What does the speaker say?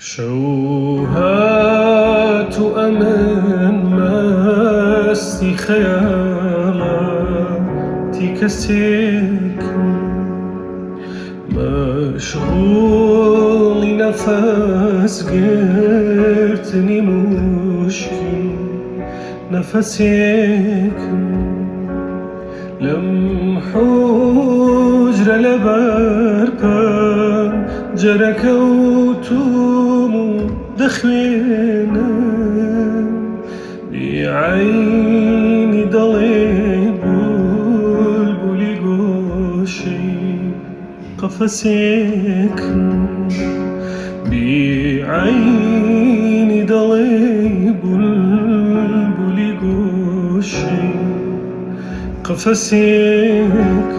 شوهات أمن ماسي خيالاتي كسيك مشغول نفس قرتني مشكل نفسيك لم حجر لبربان جرك وتوم دخلنا بعيني ضلي بلبلي قوشي قفسيك بعيني ضلي بلبلي قوشي قفسيك